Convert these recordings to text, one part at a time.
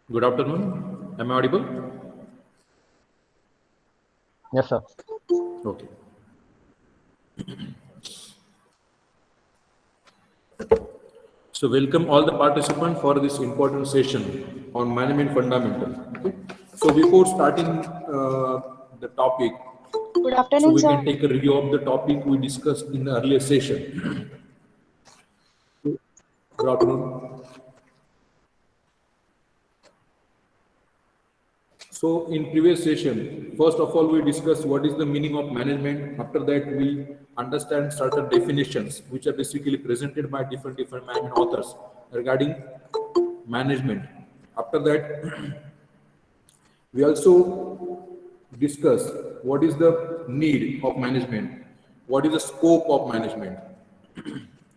Good afternoon. Am I audible? Yes, sir. Okay. So welcome all the participants for this important session on management fundamental. Okay. So before starting the topic, Good so afternoon, we sir. can take a review of the topic we discussed in the earlier session. Good afternoon. So in previous session, first of all, we discussed what is the meaning of management. After that, we understand certain definitions, which are basically presented by different management authors regarding management. After that, we also discuss what is the need of management, what is the scope of management,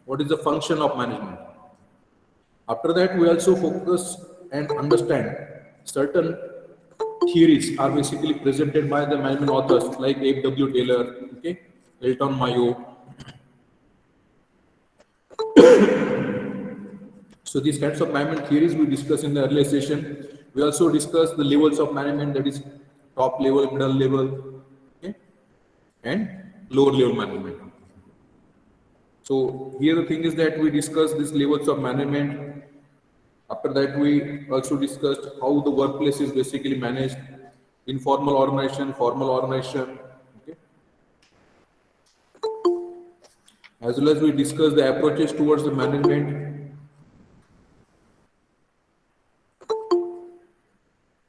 what is the function of management. After that, we also focus and understand certain theories are basically presented by the management authors like F.W. Taylor, okay, Elton Mayo. So these kinds of management theories we discussed in the earlier session. We also discussed the levels of management, that is top level, middle level, okay, and lower level management. So here the thing is that we discussed these levels of management. After that, we also discussed how the workplace is basically managed, informal organization, formal organization, okay, as well as we discussed the approaches towards the management.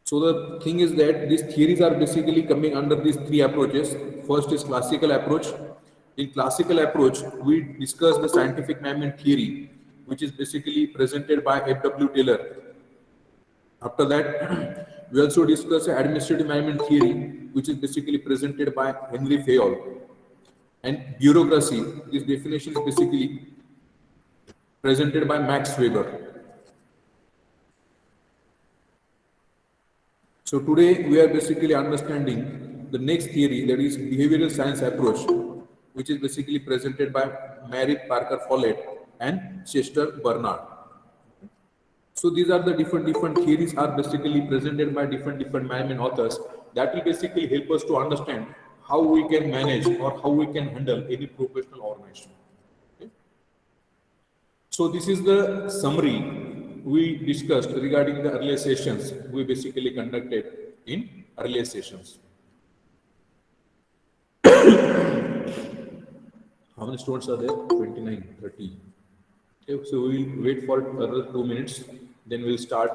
So the thing is that these theories are basically coming under these three approaches. First is classical approach. In classical approach, we discuss the scientific management theory, which is basically presented by F.W. Taylor. After that, we also discuss administrative management theory, which is basically presented by Henry Fayol. And bureaucracy, this definition is basically presented by Max Weber. So today we are basically understanding the next theory, that is behavioral science approach, which is basically presented by Mary Parker Follett and Chester Bernard. So these are the different theories are basically presented by different management authors that will basically help us to understand how we can manage or how we can handle any professional organization. Okay? So this is the summary we discussed regarding the earlier sessions we basically conducted in earlier sessions. How many students are there? 29, 30. Okay, so we will wait for another 2 minutes, then we'll start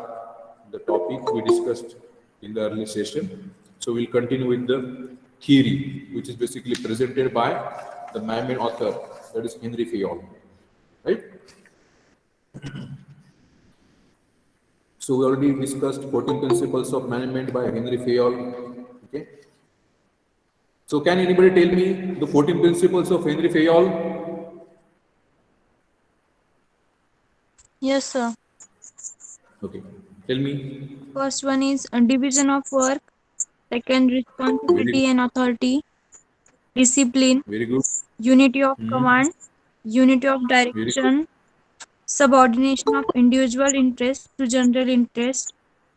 the topic we discussed in the early session. So we'll continue with the theory, which is basically presented by the main author, that is Henry Fayol. Right? So we already discussed 14 principles of management by Henry Fayol. Okay. So can anybody tell me the 14 principles of Henry Fayol? Yes, sir. Okay. Tell me. First one is a division of work. Second, Very, responsibility and authority. Discipline. very good. Unity of Hmm. command. Unity of Very good. direction. Subordination of individual interest to general interest.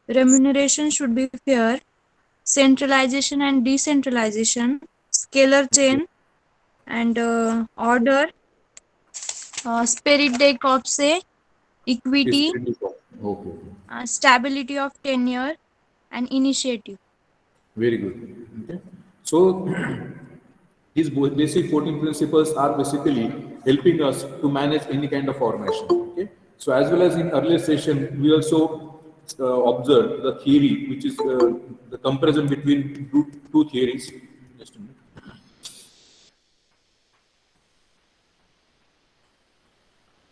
Remuneration should be fair. Centralization and decentralization. Scalar Okay. chain and order. Spirit de corps. Equity. Spirit is off. Okay. Stability of tenure and initiative. Very good. Okay. So these basic 14 principles are basically helping us to manage any kind of organization. Okay. So as well as in earlier session, we also observed the theory, which is the comparison between two theories. Just a minute.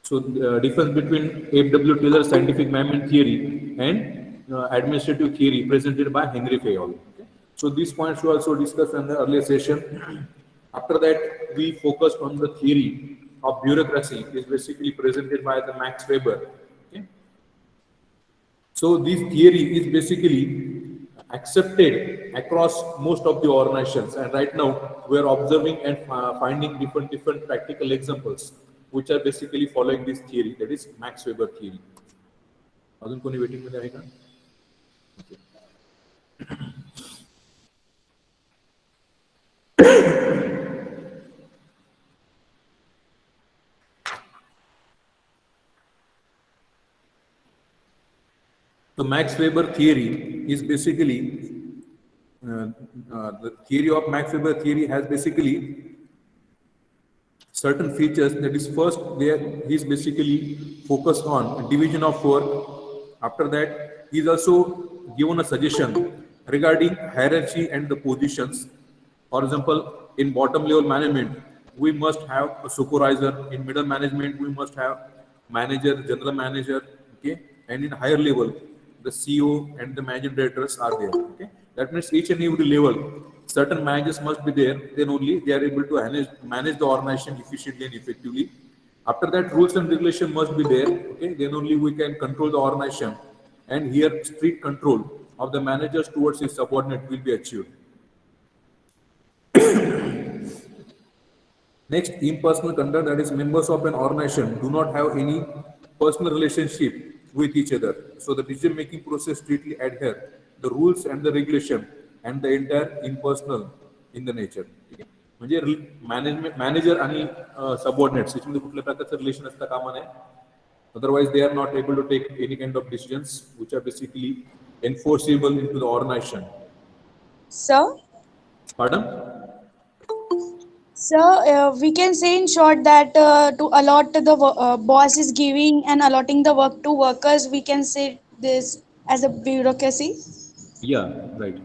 So the difference between F.W. Taylor's scientific management theory and administrative theory presented by Henry Fayol. Okay? So these points we also discussed in the earlier session. After that, we focused on the theory of bureaucracy, is basically presented by the Max Weber. Okay? So this theory is basically accepted across most of the organizations, and right now we are observing and finding different practical examples which are basically following this theory, that is Max Weber theory. अजून कोणी waiting मध्ये आहे का? The Max Weber theory is basically the theory of Max Weber theory has basically certain features. That is, first there he is basically focused on division of work. After that, he is also given a suggestion regarding hierarchy and the positions. For example, in bottom level management, we must have a supervisor. In middle management, we must have manager, general manager. Okay, and in higher level, the CEO and the managing directors are there. Okay, that means each and every level, certain managers must be there. Then only they are able to manage the organization efficiently and effectively. After that, rules and regulation must be there. Okay, then only we can control the organization, and here strict control of the managers towards his subordinate will be achieved. Next, impersonal conduct, that is, members of an organization do not have any personal relationship with each other. So the decision-making process strictly adhere the rules and the regulation and the entire impersonal in the nature. ठीक आहे? म्हणजे management manager आणि subordinates याच्यामध्ये कुठल्या प्रकारचं relation असता कामा नये. Otherwise, they are not able to take any kind of decisions which are basically enforceable into the organization. Sir, Pardon? sir, we can say in short that to allot the boss is giving and allotting the work to workers, we can say this as a bureaucracy. Yeah, right.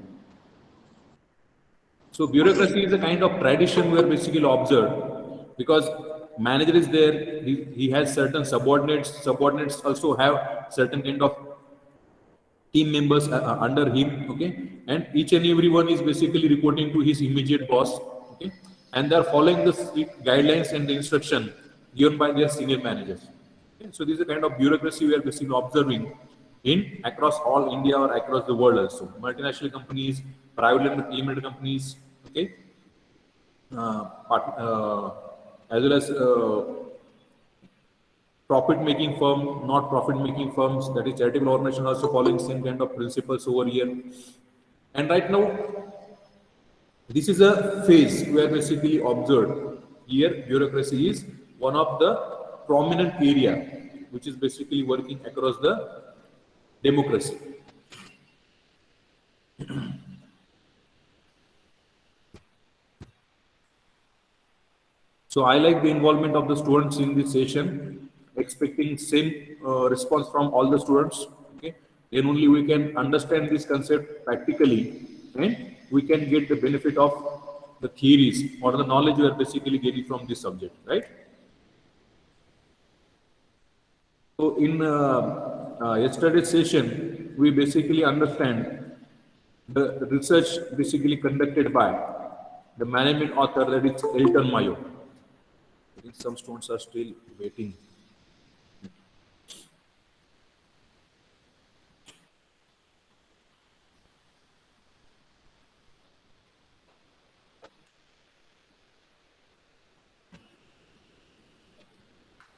So bureaucracy is a kind of tradition we are basically observed because manager is there, he has certain subordinates. Subordinates also have certain kind of team members under him, okay, and each and every one is basically reporting to his immediate boss, okay, and they are following the strict guidelines and the instruction given by their senior managers. Okay? So this is a kind of bureaucracy we are basically observing in across all India or across the world also. Multinational companies, private limited companies, okay, as well as profit-making firm, not profit-making firms, that is charitable organization also following same kind of principles over here. And right now, this is a phase where basically observed here bureaucracy is one of the prominent area which is basically working across the democracy. So I like the involvement of the students in this session, expecting same response from all the students. Okay, then only we can understand this concept practically, and we can get the benefit of the theories or the knowledge we are basically getting from this subject, right? So in yesterday's session, we basically understand the research basically conducted by the management author, that is Elton Mayo. I think some students are still waiting.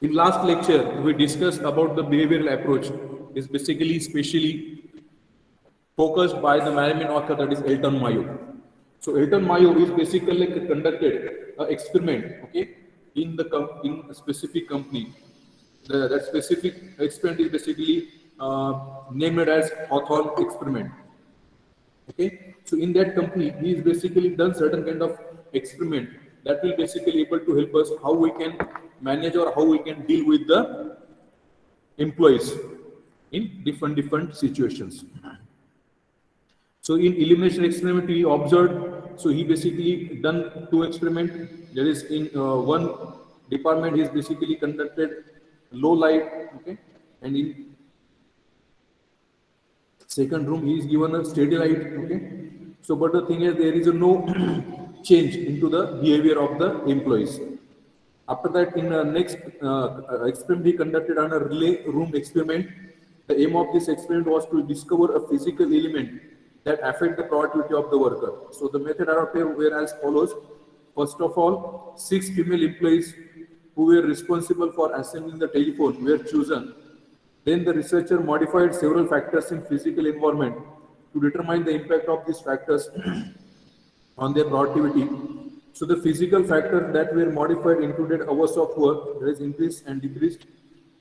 In last lecture, we discussed about the behavioral approach is basically specially focused by the management author, that is Elton Mayo. So Elton Mayo is basically conducted an experiment, okay, in in a specific company. That specific experiment is basically named as Hawthorne experiment. Okay, so in that company, he is basically done certain kind of experiment that will basically able to help us how we can manage or how we can deal with the employees in different situations. So in elimination experiment, he observed. So he basically done two experiment. There is in one department, he is basically conducted low light, okay, and in second room he is given a steady light, okay. So but the thing is, there is a no change into the behavior of the employees. After that, in the next experiment he conducted on a relay room experiment. The aim of this experiment was to discover a physical element that affect the productivity of the worker. So the method adopted were as follows. First of all, 6 female employees who were responsible for assembling the telephone were chosen. Then the researcher modified several factors in physical environment to determine the impact of these factors on their productivity. So the physical factors that were modified included hours of work, that is increased and decreased.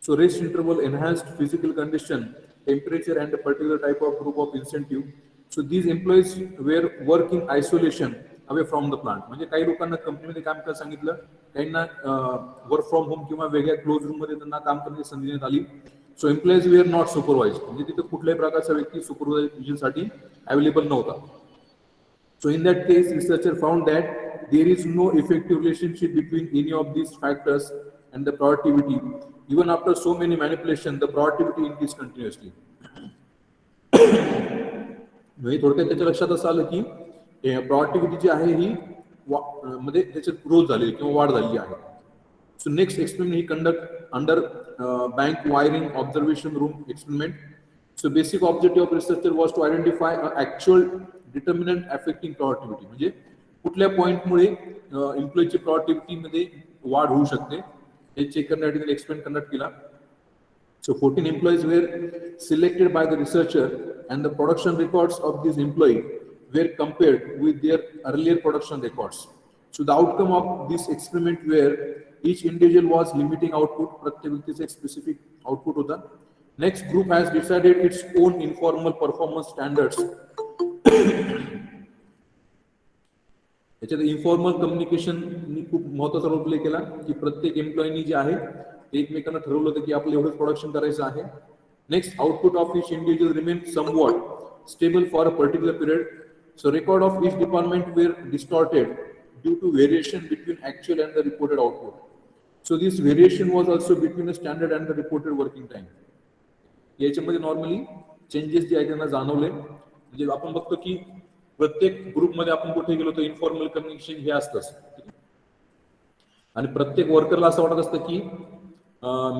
So rest interval, enhanced physical condition, temperature, and a particular type of group of incentive. So these employees were work in isolation away from the plant. म्हणजे काही लोकांना कंपनीमध्ये काम करायला सांगितलं, काहींना work from home किंवा वेगळ्या क्लोज रूम मध्ये त्यांना काम करण्याची संधी देण्यात आली. सो एम्प्लॉईज वेअर नॉट सुपरवाइज, म्हणजे तिथे कुठल्याही प्रकारचा व्यक्ती सुपरवायझेशनसाठी अवेलेबल नव्हता. So in that case, researcher found that there is no effective relationship between any of these factors and the productivity. Even after so many manipulation, the productivity increased continuously. म्हणजे थोडक्यात त्याच्या लक्षात असं आलं की productivity जी आहे ही मध्ये त्याच्यात ग्रोथ झाली किंवा वाढ झालेली आहे. So next experiment he conduct under bank wiring observation room experiment. So basic objective of researcher was to identify an actual determinant affecting productivity. म्हणजे कुठल्या पॉइंटमुळे एम्प्लॉईची productivity मध्ये वाढ होऊ शकते हे चेक करण्यासाठी त्याने एक्सपेरिमेंट कंडक्ट केला. So 14 employees were selected by the researcher and the production records of these employees were compared with their earlier production records. So the outcome of this experiment where each individual was limiting output, प्रत्येक व्यक्तीचे एक specific output होता. Next group has decided its own informal performance standards. याच्यात informal communication खूप महत्वाचा role play केला की प्रत्येक एम्प्लॉईनी जे आहे ते एकमेकांना ठरवलं होतं की आपलं एवढंच प्रोडक्शन करायचं आहे. Next output of each individual remain somewhat stable for a particular period. So record of each department were distorted due to variation between actual and the reported output. So this variation was also between the standard and the reported working time. याच्यामध्ये normally changes जे आहे त्यांना जाणवले. म्हणजे आपण बघतो की प्रत्येक ग्रुपमध्ये आपण कुठे गेलो तर इन्फॉर्मल कम्युनिकेशन हे असतंच. आणि प्रत्येक वर्करला असं वाटत असतं की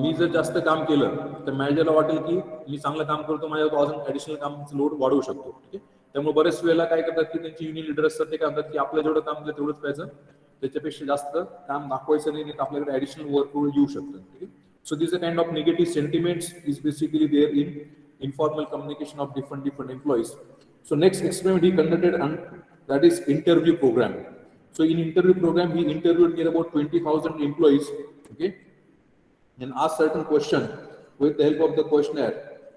मी जर जास्त काम केलं तर मॅनेजरला वाटेल की मी चांगलं काम करतो, माझ्या अजून ऍडिशनल कामचं लोड वाढवू शकतो. ठीक आहे. त्यामुळे बरेच वेळेला काय करतात की त्यांची युनियन लिडर असतात ते काय म्हणतात की आपलं जेवढं काम केलं तेवढंच पाहिजे, त्याच्यापेक्षा जास्त काम दाखवायचं नाही, आपल्याकडे ऍडिशनल वर्कलोड येऊ शकतं. ठीक आहे. So this is a kind of negative sentiments is basically there in informal communication of different employees. So next experiment he conducted, and that is interview program. So in interview program he interviewed near about 20,000 employees, okay, and asked certain question with the help of the questionnaire,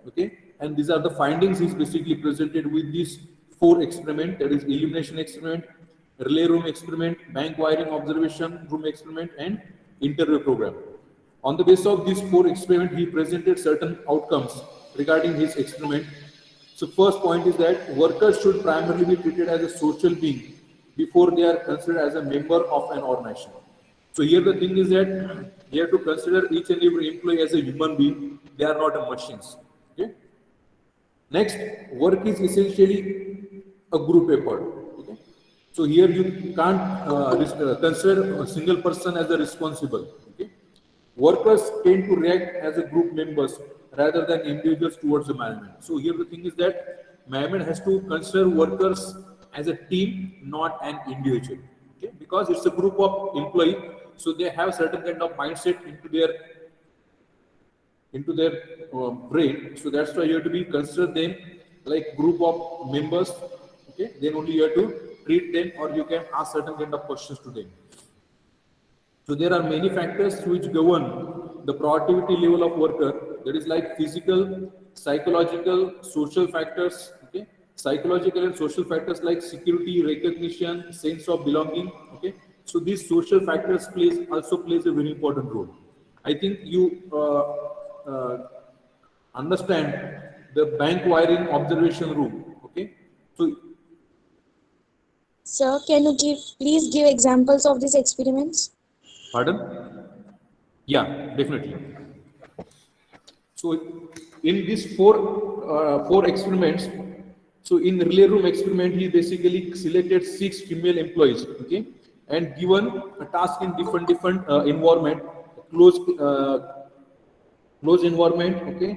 okay, and these are the findings he's basically presented with these 4 experiment, that is elimination experiment, relay room experiment, bank wiring observation room experiment, and interview program. On the basis of these 4 experiments, he presented certain outcomes regarding his experiment. So first point is that workers should primarily be treated as a social being before they are considered as a member of an organization. So here the thing is that you have to consider each and every employee as a human being. They are not a machines. Okay. Next, work is essentially a group effort. Okay. So here you can't consider a single person as a responsible. Okay. Workers tend to react as a group members rather than individuals towards the management. So here the thing is that management has to consider workers as a team, not an individual. Okay? Because it's a group of employees, so they have certain kind of mindset into their brain. So that's why you have to be consider them like group of members. Okay, then only you have to treat them, or you can ask certain kind of questions to them. So there are many factors which govern the productivity level of worker. That is like physical, psychological, social factors. Okay, psychological and social factors like security, recognition, sense of belonging. Okay, so these social factors also plays a very important role. I think you understand the bank wiring observation room. Okay, so Sir, can you please give examples of these experiments? Pardon? Yeah, definitely. So in these four experiments, so in relay room experiment, he basically selected 6 female employees, okay, and given a task in different environment, closed environment, okay.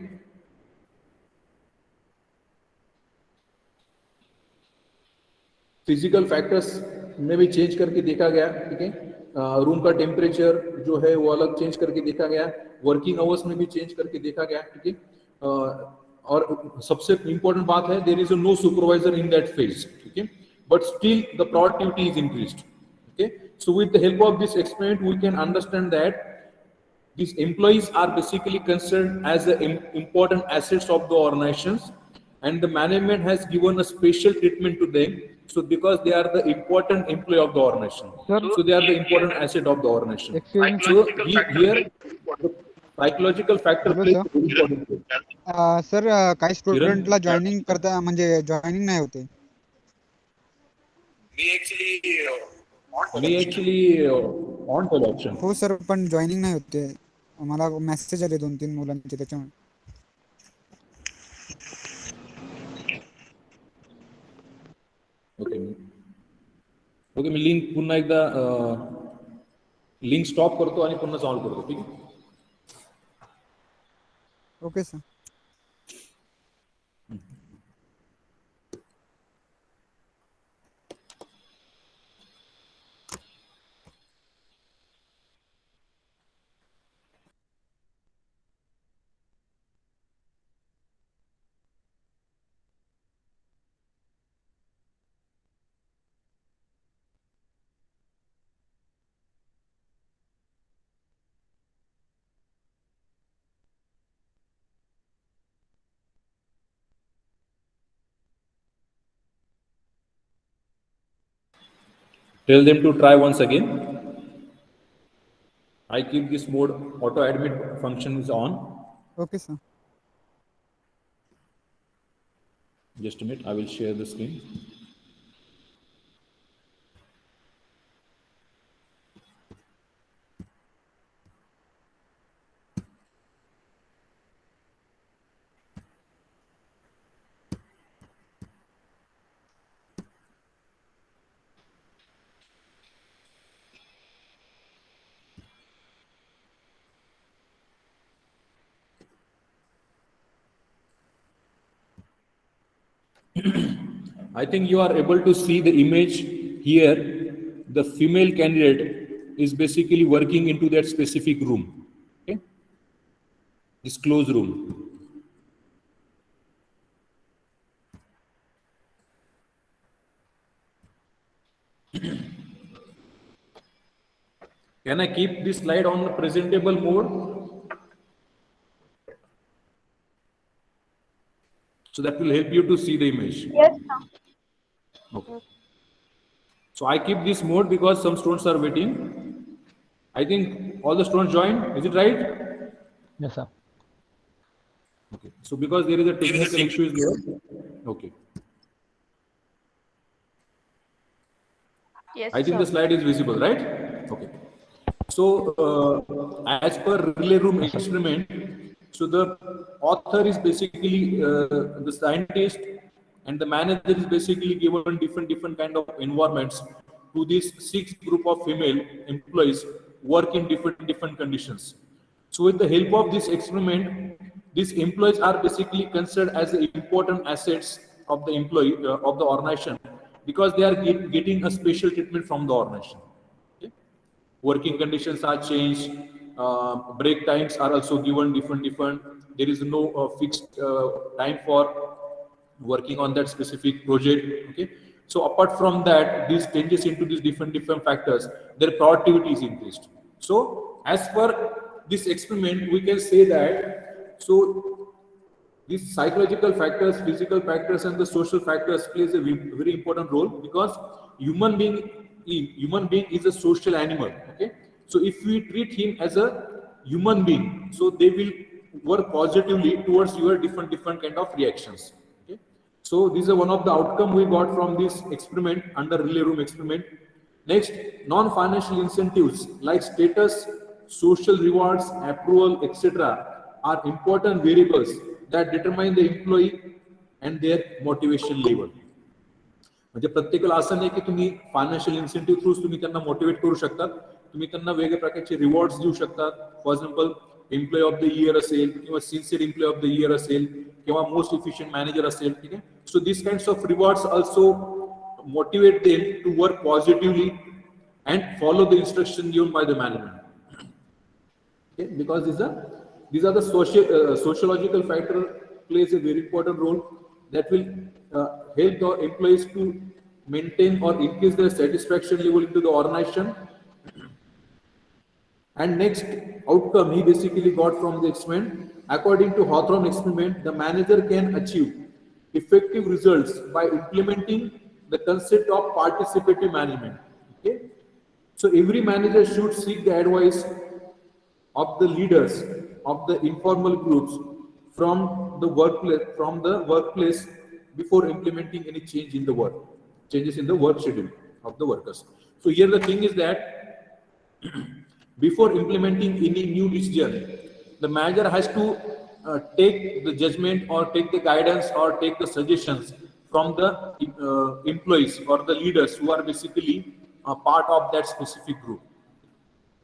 Physical factors में भी change करके देखा गया. ठीक है. Room का temperature जो है वो अलग चेंज करके देखा गया. वर्किंग आवर्स में भी चेंज करके देखा गया. ठीक है. और सबसे important बात है, there is no supervisor in that phase, okay, but still the productivity is increased, okay. So with the help of this experiment we can understand that these employees are basically considered as the important assets of the organizations, and the management has given a special treatment to them. So because they are the important employee of the organization, Sir, so they are the important asset of the organization. excuse me, sir. So here the psychological factor Hello, plays sir. a very important role. Sir काही Kiran, स्टुडंटला joining करता म्हणजे joining नाही होते. मी actually on the option. हो sir, पण joining नाही होते. मला मेसेज आले 2-3 मुलांचे त्याच्यामुळे. ओके ओके, मी लिंक पुन्हा एकदा लिंक स्टॉप करतो आणि पुन्हा चालू करतो, ठीक आहे. Okay sir. Tell them to try once again. I keep this mode auto admit function is on. Okay sir. Just a minute, I will share the screen. I think you are able to see the image here. The female candidate is basically working into that specific room, okay, this closed room. Can I keep this slide on the presentable mode? So that will help you to see the image. Yes, sir. Okay. So I keep this mode because some students are waiting. I think all the students joined. Is it right? Yes, sir. Okay. So because there is a technical issue is there. Okay. Yes, I think the slide is visible, right? Okay. So as per relay room experiment, so the author is basically the scientist, and the manager is basically given different kind of environments to these 6 group of female employees work in different conditions. So with the help of this experiment, these employees are basically considered as the important assets of the employee of the organization, because they are getting a special treatment from the organization. Okay? Working conditions are changed, break times are also given different. There is no fixed time for working on that specific project. Okay, so apart from that, these changes into these different factors, their productivity is increased. So as per this experiment, we can say that so these psychological factors, physical factors, and the social factors plays a very important role, because human being is a social animal. Okay, so if we treat him as a human being, so they will work positively towards your different kind of reactions. Okay, so these are one of the outcome we got from this experiment under relay room experiment. Next, non-financial incentives like status, social rewards, approval, etc. are important variables that determine the employee and their motivation level. म्हणजे प्रत्येकाला असं नाही की तुम्ही financial incentive through तुम्ही त्यांना motivate करू शकतात. तुम्ही त्यांना वेगवेगळ्या प्रकारचे रिवॉर्ड्स देऊ शकतात. For example employee of the year असेल, किंवा sincere employee of the year असेल, किंवा मोस्ट इफिशियंट मॅनेजर असेल. ठीक आहे. So this kinds of rewards also motivate them to work positively and follow the instruction given by the management. Okay, because these are the sociological factor plays a very important role that will help the employees to maintain or increase their satisfaction level into the organization. And next outcome he basically got from the experiment. According to Hawthorne experiment, the manager can achieve effective results by implementing the concept of participative management. Okay, so every manager should seek the advice of the leaders of the informal groups from the workplace before implementing any changes in the work schedule of the workers. So here the thing is that before implementing any new decision, the manager has to take the judgment or take the guidance or take the suggestions from the employees or the leaders who are basically part of that specific group.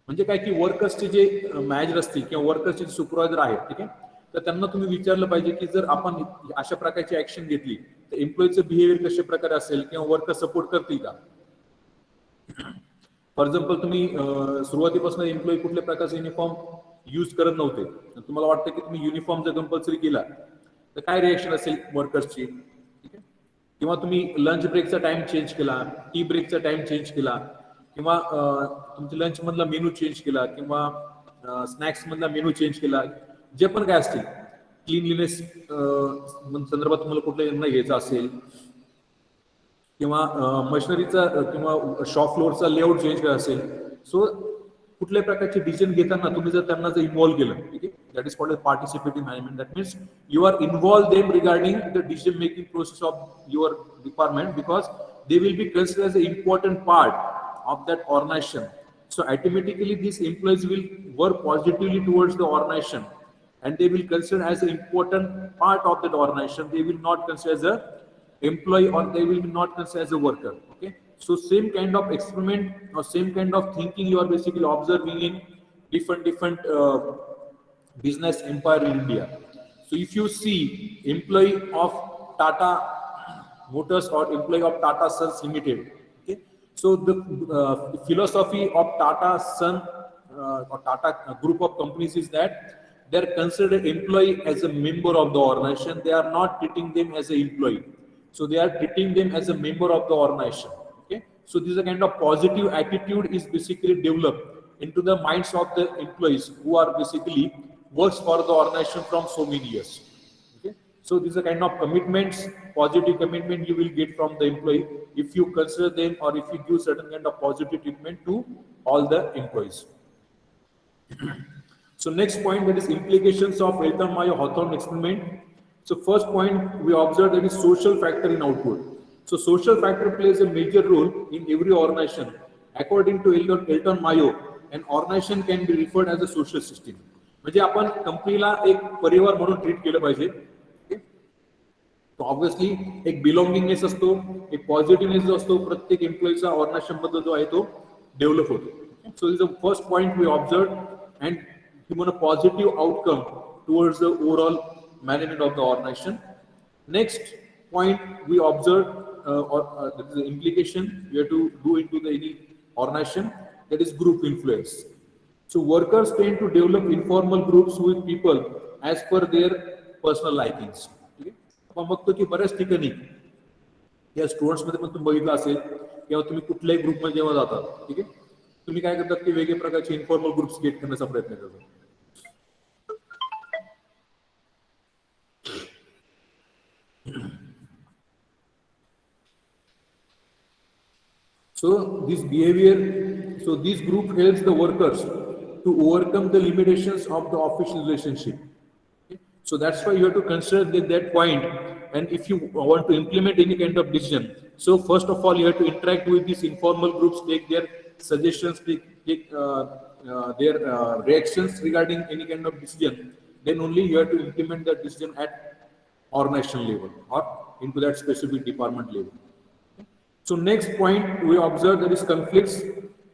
म्हणजे काय की वर्कर्सचे जे manager असतील किंवा वर्कर्सचे जे supervisor आहेत, ठीक आहे, तर त्यांना तुम्ही विचारलं पाहिजे की जर आपण अशा प्रकारची ऍक्शन घेतली तर एम्प्लॉईचं बिहेवियर कशा प्रकारे असेल किंवा वर्कर सपोर्ट करतील का. फॉर एक्झाम्पल तुम्ही सुरुवातीपासून एम्प्लॉई कुठल्या प्रकारचे युनिफॉर्म यूज करत नव्हते, तुम्हाला वाटतं की तुम्ही युनिफॉर्म जर कंपल्सरी केला तर काय रिएक्शन असेल वर्कर्सची, ठीक आहे, किंवा तुम्ही लंच ब्रेकचा टाइम चेंज केला, टी ब्रेकचा टाइम चेंज केला, किंवा तुमच्या लंच मधला मेनू चेंज केला किंवा स्नॅक्स मधला मेनू चेंज केला, जे पण काय असतील क्लीनलीनेस संदर्भात तुम्हाला कुठला निर्णय घ्यायचा असेल किंवा मशिनरीचा किंवा शॉप फ्लोअरचा लेआउट चेंज करायचा असेल, सो कुठल्या प्रकारचे डिसिजन घेताना तुम्ही जर त्यांना जर इन्व्हॉल्व केलं, ठीक आहे, that is called participative management. That means you are involve them regarding the decision making process of your department because they will be considered as an important part of that organization. So automatically these employees will work positively towards the organization and they will consider as an important part of that organization. They will not consider as a employee or they will not consider as a worker. Okay. So same kind of experiment or same kind of thinking you are basically observing in different business empire in India. So if you see employee of Tata Motors or employee of Tata Sons Limited, okay, so the philosophy of Tata Son or Tata group of companies is that they are considered employee as a member of the organization. They are not treating them as an employee, so they are treating them as a member of the organization. Okay, so this is a kind of positive attitude is basically developed into the minds of the employees who are basically works for the organization from so many years. So these are kind of commitments, positive commitment you will get from the employee if you consider them or if you give certain kind of positive treatment to all the employees. So next point, that is implications of Elton-Mayo-Hawthorne experiment. So first point we observe that is social factor in output. So social factor plays a major role in every organization. According to Elton-Mayo, an organization can be referred as a social system. म्हणजे आपण कंपनीला एक परिवार म्हणून treat केलं पाहिजे. तो obviously एक बिलॉंगिंगनेस असतो, एक पॉझिटिव्हनेस जो असतो प्रत्येक एम्प्लॉईचा ऑर्गनायझेशन बद्दल जो आहे तो डेव्हलप होतो. So is the first point we observe and given a positive outcome towards the overall management of the organisation. Next point we observe the implication we have to do into the any organization, that is group influence. So workers tend to develop informal groups with people as per their personal likings. आपण बघतो की बऱ्याच ठिकाणी या students मध्ये पण तुम्ही बघितलं असेल किंवा तुम्ही कुठल्याही ग्रुपमध्ये जेव्हा जातात, ठीक आहे, तुम्ही काय करतात की वेगवेगळ्या प्रकारचे इन्फॉर्मल ग्रुप्स क्रिएट करण्याचा प्रयत्न करतात. So this behavior, so this group helps the workers to overcome the limitations of the official relationship. Okay? So that's why you have to consider that point. And if you want to implement any kind of decision, so first of all you have to interact with these informal groups, take their suggestions, take their reactions regarding any kind of decision. Then only you have to implement that decision at organization level or into that specific department level. So next point we observe there is conflicts.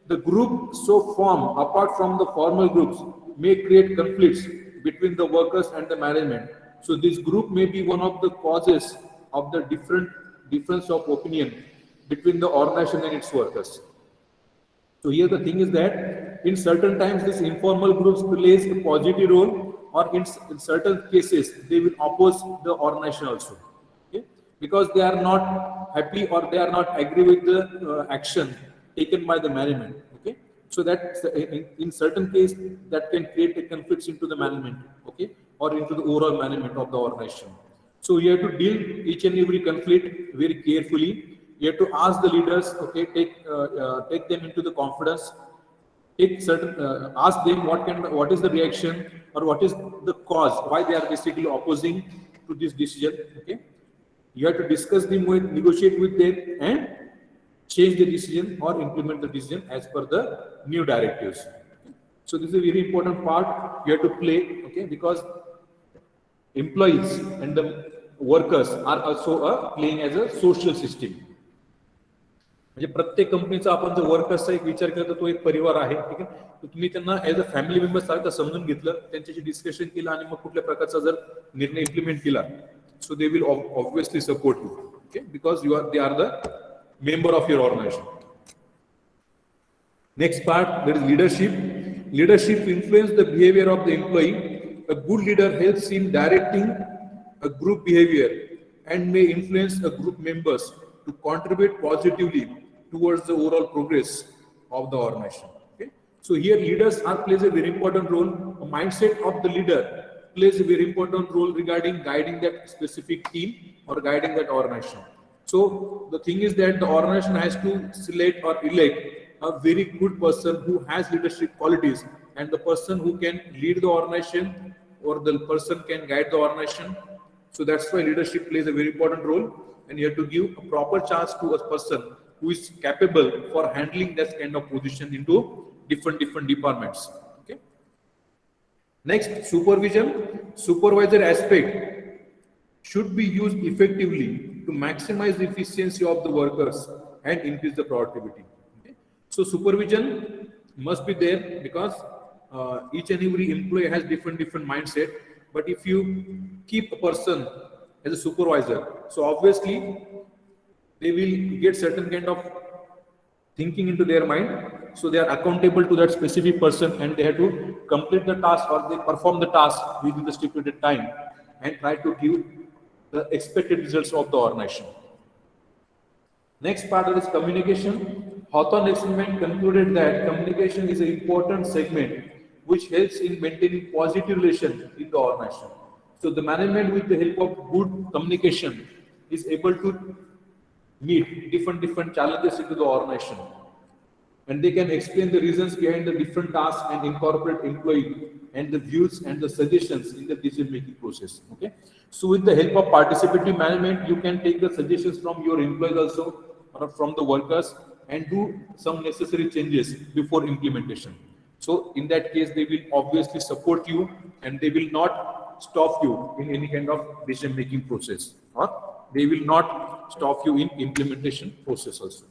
The group so formed apart from the formal groups may create conflicts between the workers and the management. So this group may be one of the causes of the difference of opinion between the organization and its workers. So here the thing is that in certain times these informal groups plays a positive role or in certain cases they will oppose the organization also, okay, because they are not happy or they are not agree with the action taken by the management, okay. So that in certain case that can create a conflicts into the management, okay, or into the overall management of the organization. So you have to deal each and every conflict very carefully. You have to ask the leaders, okay, take them into the confidence, take certain ask them what is the reaction or what is the cause why they are basically opposing to this decision, okay. You have to discuss them with, negotiate with them, and change the decision or implement the decision as per the new directives. So this is a very important part you have to play, okay, because employees and the workers are also playing as a social system. म्हणजे प्रत्येक कंपनीचा आपण जर वर्कर्सचा एक विचार केला तर तो एक परिवार आहे, ठीक आहे. तर तुम्ही त्यांना ऍज अ फॅमिली मेंबर सारखं समजून घेतलं, त्यांच्याशी डिस्कशन केलं आणि मग कुठल्या प्रकारचा जर निर्णय इम्प्लिमेंट केला, so they will obviously support you, okay, because they are the member of your organization. Next part, there is leadership. Leadership influences the behavior of the employee. A good leader helps in directing a group behavior and may influence a group members to contribute positively towards the overall progress of the organization. Okay? So here leaders plays a very important role. A mindset of the leader plays a very important role regarding guiding that specific team or guiding that organization. So the thing is that the organization has to select or elect a very good person who has leadership qualities, and the person who can lead the organization or the person can guide the organization. So that's why leadership plays a very important role, and you have to give a proper chance to a person who is capable for handling that kind of position into different departments. Okay. Next, supervision. Supervisor aspect should be used effectively to maximize the efficiency of the workers and increase the productivity. Okay? So supervision must be there because each and every employee has different mindset. But if you keep a person as a supervisor, so obviously they will get certain kind of thinking into their mind. So they are accountable to that specific person and they have to complete the task or they perform the task within the stipulated time and try to give the expected results of the organization. Next part is communication. Hawthorne experiment concluded that communication is an important segment which helps in maintaining positive relations in the organization. So the management, with the help of good communication, is able to meet different challenges into the organization, and they can explain the reasons behind the different tasks and incorporate employee and the views and the suggestions in the decision making process. Okay, so with the help of participative management, you can take the suggestions from your employees also or from the workers and do some necessary changes before implementation. So in that case, they will obviously support you and they will not stop you in any kind of decision making process, or they will not stop you in implementation process also.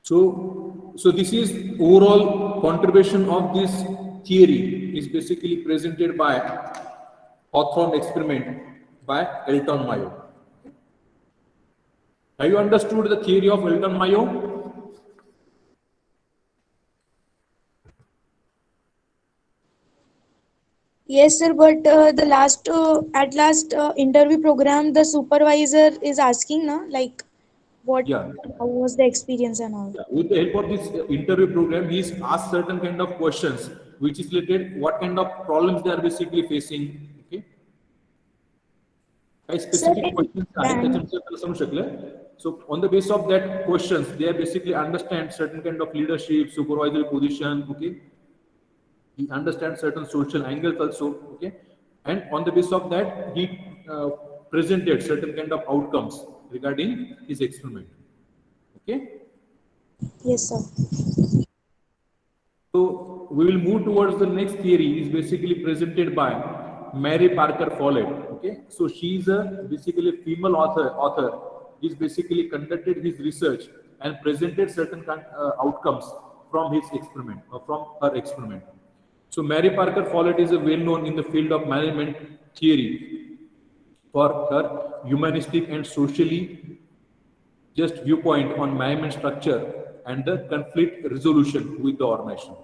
So this is overall contribution of this theory is basically presented by Hawthorne experiment by Elton Mayo. Have you understood the theory of Elton Mayo? Yes, sir. But at last interview program, the supervisor is asking, na, like, what Yeah. how was the experience and all. Yeah. With the help of this interview program, he's asked certain kind of questions, which is related what kind of problems they are basically facing. Okay. काही specific questions आहेत त्याच्यानुसार त्याला समजू शकलं. So on the basis of that questions, they are basically understand certain kind of leadership, supervisory position. Okay. He understands certain social angles also. Okay. And on the basis of that, he presented certain kind of outcomes regarding his experiment. Okay. Yes, sir. So we will move towards the next theory. Is basically presented by Mary Parker Follett. Okay, so she is basically a female author. He's basically conducted his research and presented certain outcomes from his experiment or from her experiment. So Mary Parker Follett is well known in the field of management theory for her humanistic and socially just viewpoint on management structure and the conflict resolution with the organization.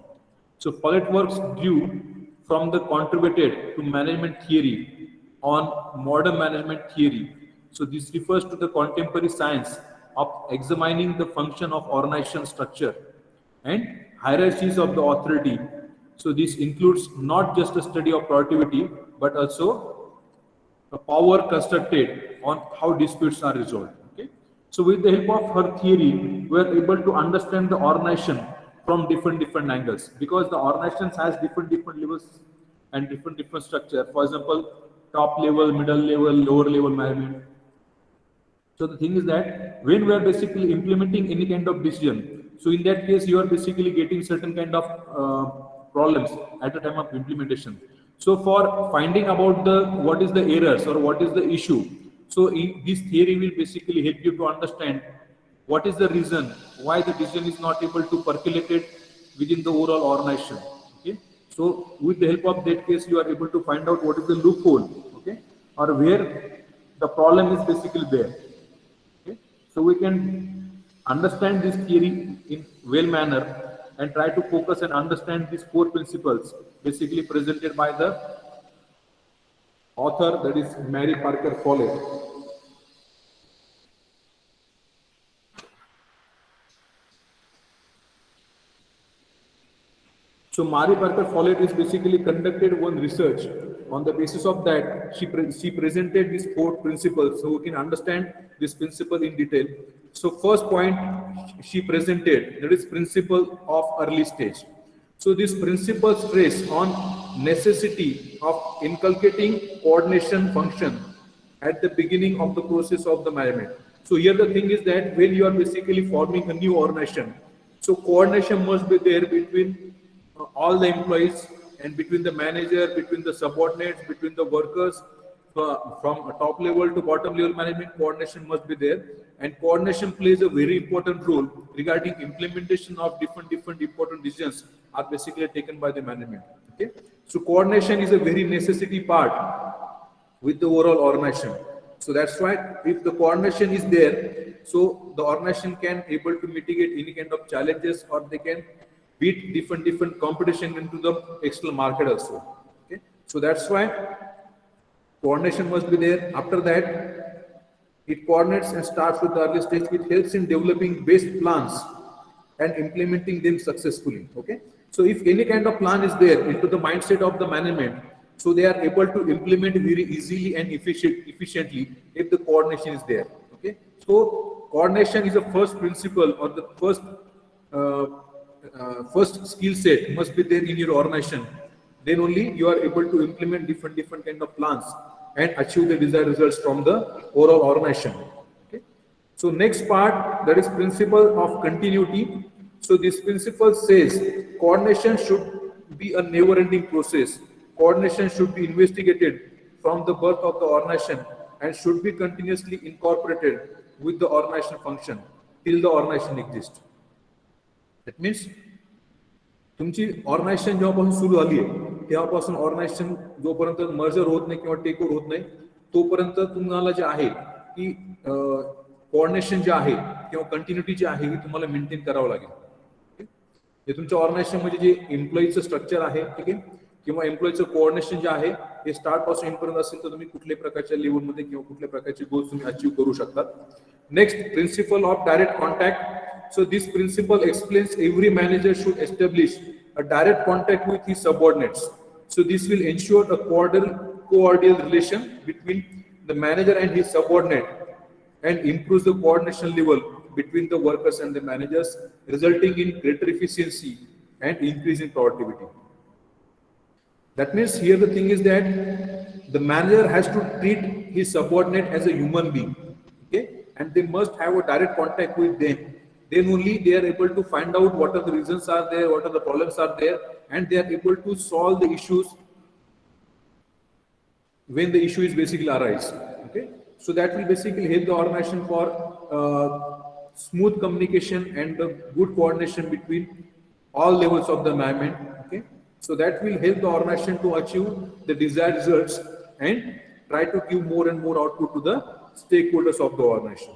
So Follett works drew from the contributed to management theory on modern management theory. So this refers to the contemporary science of examining the function of organization structure and hierarchies of the authority. So this includes not just a study of productivity, but also a power constructed on how disputes are resolved. Okay. So with the help of her theory, we are able to understand the organization from different angles, because the organizations has different levels and different structure. For example, top level, middle level, lower level management. So the thing is that when we are basically implementing any kind of decision, so in that case you are basically getting certain kind of problems at the time of implementation. So for finding about the what is the errors or what is the issue, so this theory will basically help you to understand what is the reason why the decision is not able to percolate it within the overall organization. Okay, so with the help of that case, you are able to find out what is the loophole, okay, or where the problem is basically there. Okay? So we can understand this theory in well manner and try to focus and understand these core principles basically presented by the author, that is Mary Parker Follett. So Mary Parker Follett is basically conducted one research. On the basis of that, she presented these four principles, so we can understand this principle in detail. So first point she presented, that is principle of early stage. So this principle stress on necessity of inculcating coordination function at the beginning of the process of the management. So here the thing is that when you are basically forming a new organization, so coordination must be there between all the employees and between the manager, between the subordinates, between the workers, from a top level to bottom level management, coordination must be there. And coordination plays a very important role regarding implementation of different important decisions are basically taken by the management. Okay, so coordination is a very necessity part with the overall organization. So that's why if the coordination is there, so the organization can able to mitigate any kind of challenges, or they can beat different competition into the external market also. Okay, so that's why coordination must be there. After that, it coordinates and starts with the early stage. It helps in developing best plans and implementing them successfully. Okay, so if any kind of plan is there into the mindset of the management, so they are able to implement very easily and efficiently if the coordination is there. Okay, so coordination is the first principle, or the first skill set must be there in your organization. Then only you are able to implement different kind of plans and achieve the desired results from the overall organization. Okay. So next part, that is principle of continuity. So this principle says coordination should be a never-ending process. Coordination should be investigated from the birth of the organization and should be continuously incorporated with the organization function till the organization exists. That means तुमची organisation जेव्हापासून सुरू झाली आहे तेव्हापासून organisation जोपर्यंत merger होत नाही किंवा टेक ओव्हर होत नाही तोपर्यंत तुम्हाला जे आहे की कोऑर्डिनेशन जे आहे किंवा कंटिन्युटी जी आहे ही तुम्हाला मेंटेन करावं लागेल. हे तुमच्या ऑर्गनायझेशन मध्ये जे एम्प्लॉईचं स्ट्रक्चर आहे, ठीक आहे, किंवा एम्प्लॉईचं कोऑर्डिनेशन जे आहे हे स्टार्ट पासून एंड पर्यंत असेल तर तुम्ही कुठल्याही प्रकारच्या लेवलमध्ये किंवा कुठल्या प्रकारचे गोल्स तुम्ही अचीव्ह करू शकता. Next, principle of direct contact. So this principle explains every manager should establish a direct contact with his subordinates. So this will ensure a cordial relation between the manager and his subordinate and improves the coordination level between the workers and the managers, resulting in greater efficiency and increase in productivity. That means here the thing is that the manager has to treat his subordinate as a human being, okay, and they must have a direct contact with them. Then only they are able to find out what are the reasons are there, what are the problems are there, and they are able to solve the issues when the issue is basically arise. Okay, so that will basically help the organization for smooth communication and the good coordination between all levels of the management. Okay, so that will help the organization to achieve the desired results and try to give more and more output to the stakeholders of the organization.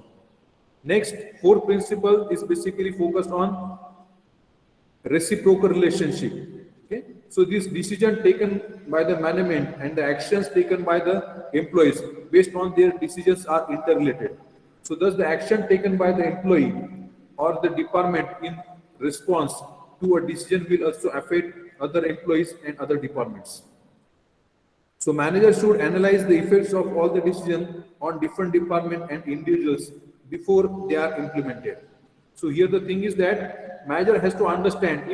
Next, fourth principle is basically focused on reciprocal relationship. Okay, So this decision taken by the management and the actions taken by the employees based on their decisions are interrelated. So thus the action taken by the employee or the department in response to a decision will also affect other employees and other departments. So managers should analyze the effects of all the decisions on different departments and individuals before they are implemented. So here the thing is that manager has to understand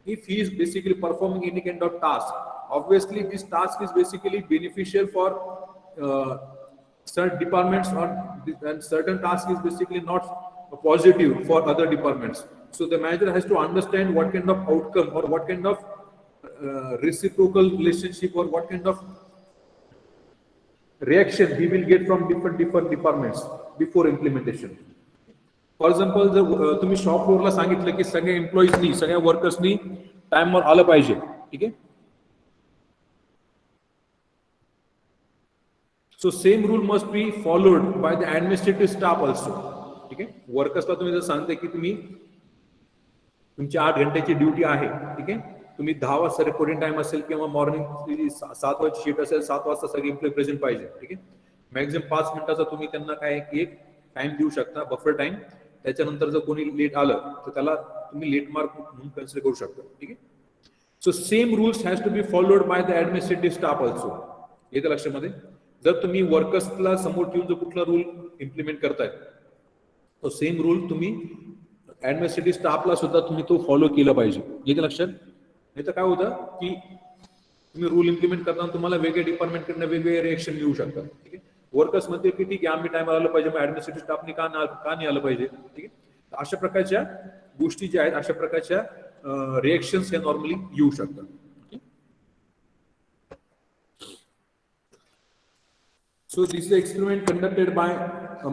if he is basically performing any kind of task. Obviously, this task is basically beneficial for certain departments, and certain task is basically not positive for other departments. So the manager has to understand what kind of outcome or what kind of reciprocal relationship or what kind of reaction he will get from different departments before implementation. For example जर तुम्ही shop फ्लोअरला सांगितलं की सगळ्या एम्प्लॉईजनी सगळ्या वर्कर्सनी टाइमवर आलं पाहिजे, ठीक आहे. So same rule must be followed by the administrative staff also, ठीक आहे. वर्कर्सला तुम्ही जर सांगते की तुम्ही तुमची 8 घंट्याची ड्युटी आहे, ठीक आहे, तुम्ही 10 वाजता रिपोर्टिंग टाइम असेल किंवा मॉर्निंग 7 वाजता शिफ्ट असेल 7 वाजता सगळे एम्प्लॉई प्रेझेंट पाहिजे, ठीक आहे. मॅक्झिमम 5 मिनिटाचा तुम्ही त्यांना काय एक टाइम देऊ शकता, बफर टाइम. त्याच्यानंतर जर कोणी लेट आलं तर त्याला तुम्ही लेट मार्क म्हणून कन्सिडर करू शकता, ठीक आहे. So same rules has to be followed by the administrative staff also. येतं लक्षामध्ये. जर तुम्ही वर्कर्सला समोर ठेवून जर कुठला रूल इम्प्लिमेंट करताय तो सेम रूल तुम्ही ऍडमिनिस्ट्रेटिव्ह स्टाफला सुद्धा तुम्ही तो फॉलो केला पाहिजे. येतं लक्षात. नाही तर काय होतं की तुम्ही रूल इम्प्लिमेंट करताना तुम्हाला वेगळ्या डिपार्टमेंटकडनं वेगवेगळे रिएक्शन येऊ शकतात, ठीक आहे. वर्कर्स मध्ये की ठीक आहे आम्ही टाइम आलं पाहिजे, मग ऍडमिनिस्ट्रेटिव्ह स्टाफने का नाही आलं पाहिजे, ठीक आहे. अशा प्रकारच्या गोष्टी ज्या आहेत अशा प्रकारच्या रिएक्शन्स हे नॉर्मली येऊ शकतात. So this is the experiment conducted by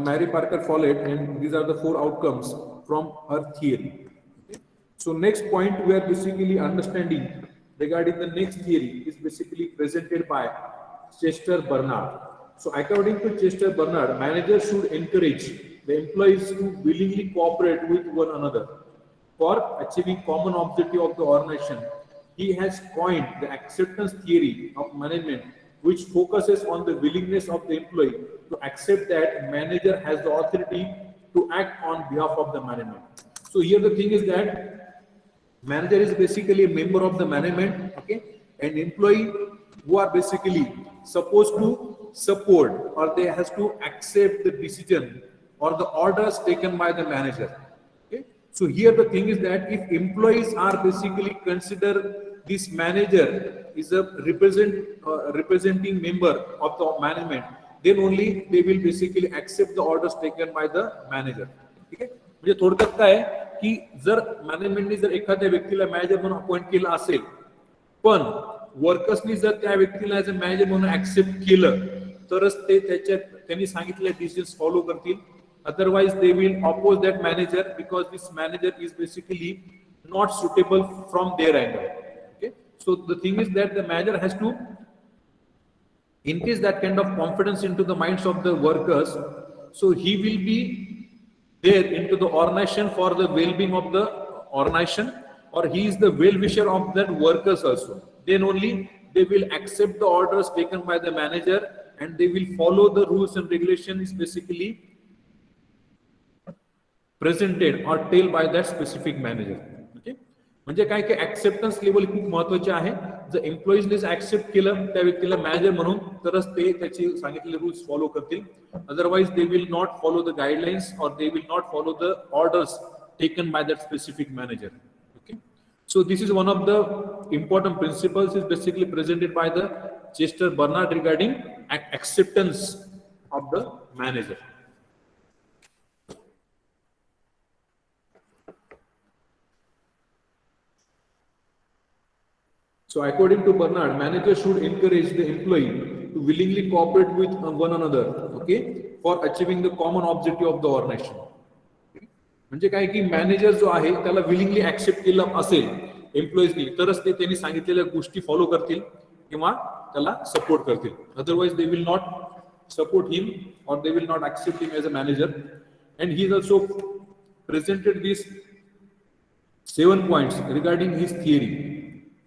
Mary Parker Follett, and these are the 4 outcomes from her theory. Okay. So next point we are basically understanding regarding the next theory is basically presented by Chester Bernard. So according to Chester Bernard, managers should encourage the employees to willingly cooperate with one another for achieving common objective of the organization. He has coined the acceptance theory of management, which focuses on the willingness of the employee to accept that manager has the authority to act on behalf of the management. So here the thing is that manager is basically a member of the management, okay, and employee who are basically supposed to support or they has to accept the decision or the orders taken by the manager. Okay, so here the thing is that if employees are basically consider this manager is a representing member of the management, then only they will basically accept the orders taken by the manager. ठीक आहे. म्हणजे थोडक्यात काय की जर मॅनेजमेंटने जर एखाद्या व्यक्तीला मॅनेजर म्हणून अपॉइंट केलं असेल पण वर्कर्सनी जर त्या व्यक्तीला ऍज अ मॅनेजर म्हणून ऍक्सेप्ट केलं तरच ते त्यांनी सांगितलेल्या डिसिजन्स फॉलो करतील. Otherwise they will oppose that manager because this manager is basically not suitable from their angle. So the thing is that the manager has to increase that kind of confidence into the minds of the workers. So he will be there into the organization for the well-being of the organization, or he is the well-wisher of that workers also. Then only they will accept the orders taken by the manager and they will follow the rules and regulations basically presented or told by that specific manager. म्हणजे काय की acceptance level खूप महत्वाचे आहे. जर एम्प्लॉईजने accept केलं त्या व्यक्तीला मॅनेजर म्हणून तरच ते त्याचे सांगितलेले रूल्स फॉलो करतील. Otherwise they will not follow the guidelines और they will not follow the orders taken by that specific manager. Okay. So this is one of the important principles is basically presented by the Chester Barnard regarding acceptance of the manager. So according to Bernard, managers should encourage the employee to willingly cooperate with one another, okay, for achieving the common objective of the organization. म्हणजे काय की manager जो आहे त्याला willingly accept केलं असेल एम्प्लॉईजनी तरच ते त्यांनी सांगितलेल्या गोष्टी फॉलो करतील किंवा त्याला सपोर्ट करतील. Otherwise they will not support him और they will not accept him as a manager. And he is also presented this 7 points regarding his theory.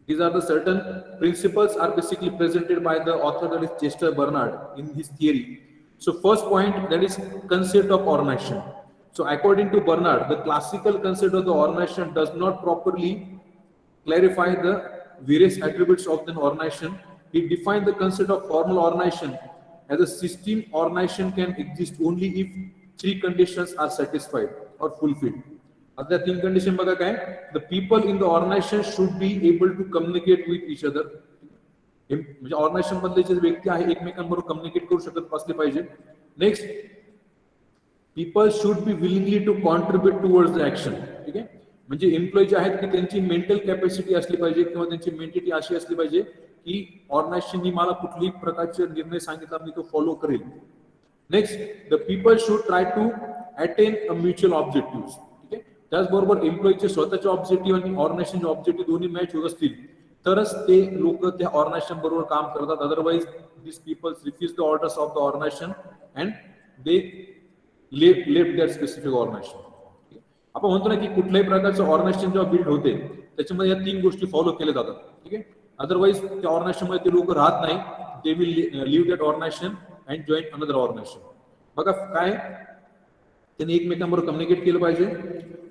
These are the certain principles are basically presented by the author, that is Chester Bernard, in his theory. So first point, that is concept of organization. So according to Bernard, the classical concept of the organization does not properly clarify the various attributes of the organization. He defined the concept of formal organization as a system. Organization can exist only if three conditions are satisfied or fulfilled. Other तीन condition बघा काय, the people in the organization should be able to communicate with each other. म्हणजे organisation मधले जे व्यक्ती आहे एकमेकांबरोबर communicate करू शकत असले पाहिजे. Next, people should be willingly to contribute towards the action. ठीक आहे, म्हणजे एम्प्लॉई जे आहेत की त्यांची मेंटल कॅपॅसिटी असली पाहिजे किंवा त्यांची मेंटॅलिटी अशी असली पाहिजे की ऑर्गनायझेशननी मला कुठल्याही प्रकारचे निर्णय सांगितला मी तो फॉलो करेल. Next, the people should try to attain a mutual objective. ठीक आहे, त्याचबरोबर एम्प्लॉईचे स्वतःचे ऑब्जेक्टिव्ह आणि ऑर्गनायझेशनचे ऑब्जेक्टिव्ह दोन्ही मॅच होत असतील तरच ते लोक त्या ऑर्गनायझेशन बरोबर काम करतात. Otherwise this people refuse the orders of the organisation and they left that specific organisation. आपण म्हणतो ना की कुठल्याही प्रकारचं ऑर्गनायझेशन जेव्हा बिल्ड होते त्याच्यामध्ये या तीन गोष्टी फॉलो केल्या जातात. ठीक आहे, अदरवाईज त्या ऑर्गनायझेशन मध्ये ते लोक राहत नाही. They will leave that organisation and join another organisation. बघा काय, त्यांनी एकमेकांबरोबर कम्युनिकेट केलं पाहिजे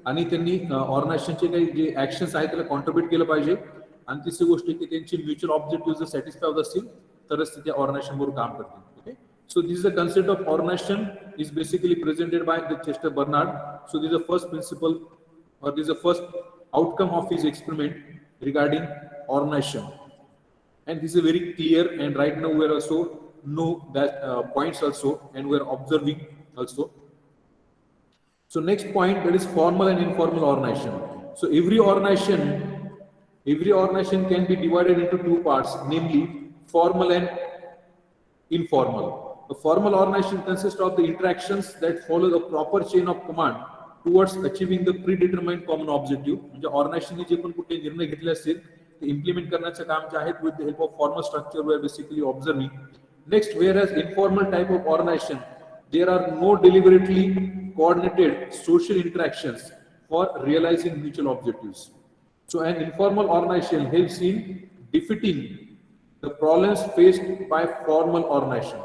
आणि त्यांनी ऑर्गनायझेशनचे काही जे ऍक्शन्स आहेत त्याला कॉन्ट्रीब्युट केलं पाहिजे. आणि तिसरी गोष्ट की त्यांची म्युच्युअल ऑब्जेक्टिव्ह जर सॅटिस्फाय होत असतील तरच ते त्या ऑर्गनायझेशन बरोबर काम करतील. Okay, so this is the concept of organization is basically presented by the Chester Bernard. So this is the first principle or this is the first outcome of his experiment regarding organization, and this is very clear. And right now we are also know that points also, and we are observing also. So next point, that is formal and informal organization. So every organization can be divided into two parts, namely formal and informal. A formal organization consists of the interactions that follow the proper chain of command towards achieving the predetermined common objective. म्हणजे ऑर्गनायझेशनने जे पण कुठले निर्णय घेतले असतील ते implement करण्याचे काम जे आहेत with the help of formal structure we are basically observing. Next, whereas informal type of organization there are no deliberately coordinated social interactions for realizing mutual objectives. So an informal organization helps in defeating the problems faced by formal organization.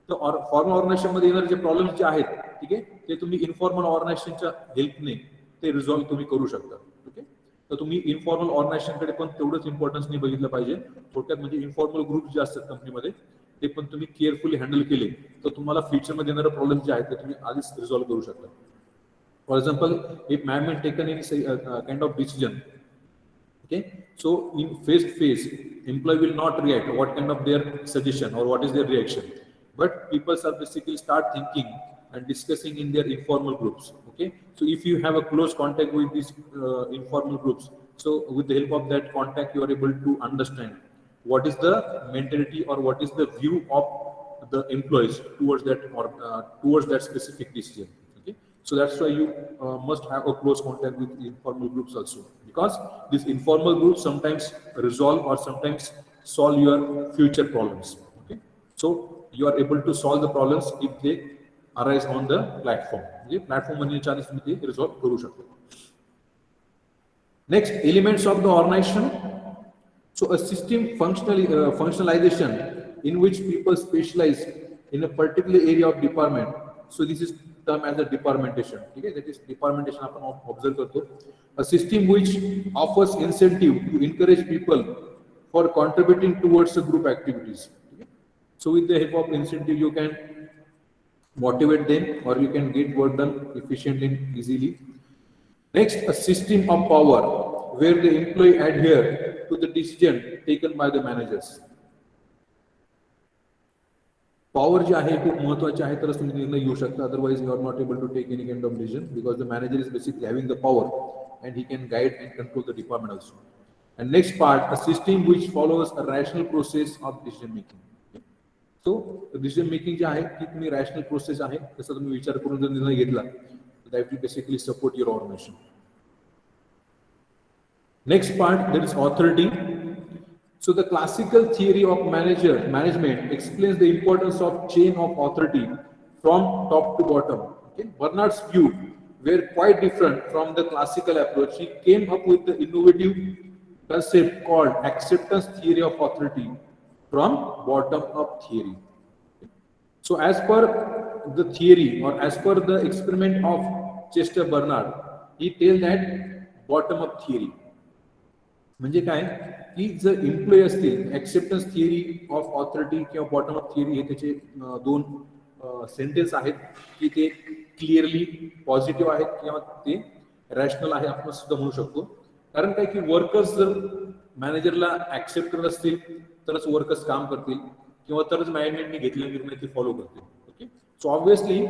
तर formal organisation मध्ये येणारे जे problems जे आहेत, ठीक आहे, ते तुम्ही informal ऑर्गनायझेशनच्या हेल्पने ते resolve तुम्ही करू शकता. ओके, तर तुम्ही इन्फॉर्मल ऑर्गनायझेशनकडे पण तेवढंच इम्पॉर्टन्स नाही बघितलं पाहिजे. थोडक्यात म्हणजे इन्फॉर्मल ग्रुप जे असतात कंपनीमध्ये ते पण तुम्ही केअरफुली हँडल केले तर तुम्हाला फ्युचरमध्ये येणारे प्रॉब्लेम्स जे आहेत ते तुम्ही आधीच रिझॉल्व्ह करू शकता. For example, if management taken any kind of decision, okay, so in face to face employee will not react what kind of their suggestion or what is their reaction, but people are basically start thinking and discussing in their informal groups. Okay, so if you have a close contact with these informal groups, so with the help of that contact you are able to understand what is the mentality or what is the view of the employees towards that specific decision. Okay, so that's why you must have a close contact with informal groups also, because these informal groups sometimes resolve or sometimes solve your future problems. Okay, so you are able to solve the problems if they arise on the platform. Okay, platform बनण्याच्या आधी तुम्ही ते resolve करू शकता. Next, elements of the organization. So a system functionalization in which people specialize in a particular area of department. So this is termed as a departmentation. Okay, that is departmentation आपण observe करतो. A system which offers incentive to encourage people for contributing towards the group activities. Okay? So with the help of incentive, you can motivate them or you can get work done efficiently and easily. Next, a system of power where the employee adhere to the decision taken by the managers. Power जे आहे खूप महत्त्वाचे आहे तरच तुम्ही निर्णय घेऊ शकता. Otherwise you are not able to take any kind of decision because the manager is basically having the power and he can guide and control the department also. And next part, a system which follows a rational process of decision making. Okay? So decision making जे आहे ती तुम्ही rational process आहे तसा तुम्ही विचार करून जर निर्णय घेतला that will basically support your organization. Next part, there is authority. So the classical theory of management explains the importance of chain of authority from top to bottom. Okay? Bernard's view were quite different from the classical approach. He came up with the innovative concept called acceptance theory of authority from bottom up theory. So as per the theory or as per the experiment of Chester Bernard, he tells that bottom up theory म्हणजे काय की जर employee असतील acceptance theory of authority किंवा bottom up theory हे त्याचे दोन sentence आहेत की ते क्लिअरली पॉझिटिव्ह आहेत किंवा ते रॅशनल आहे आपण सुद्धा म्हणू शकतो. कारण काय की वर्कर्स जर मॅनेजरला ऍक्सेप्ट करत असतील तरच वर्कर्स काम करतील किंवा तरच मॅनेजमेंटने घेतलेला निर्णय ते फॉलो करतील. Okay, so obviously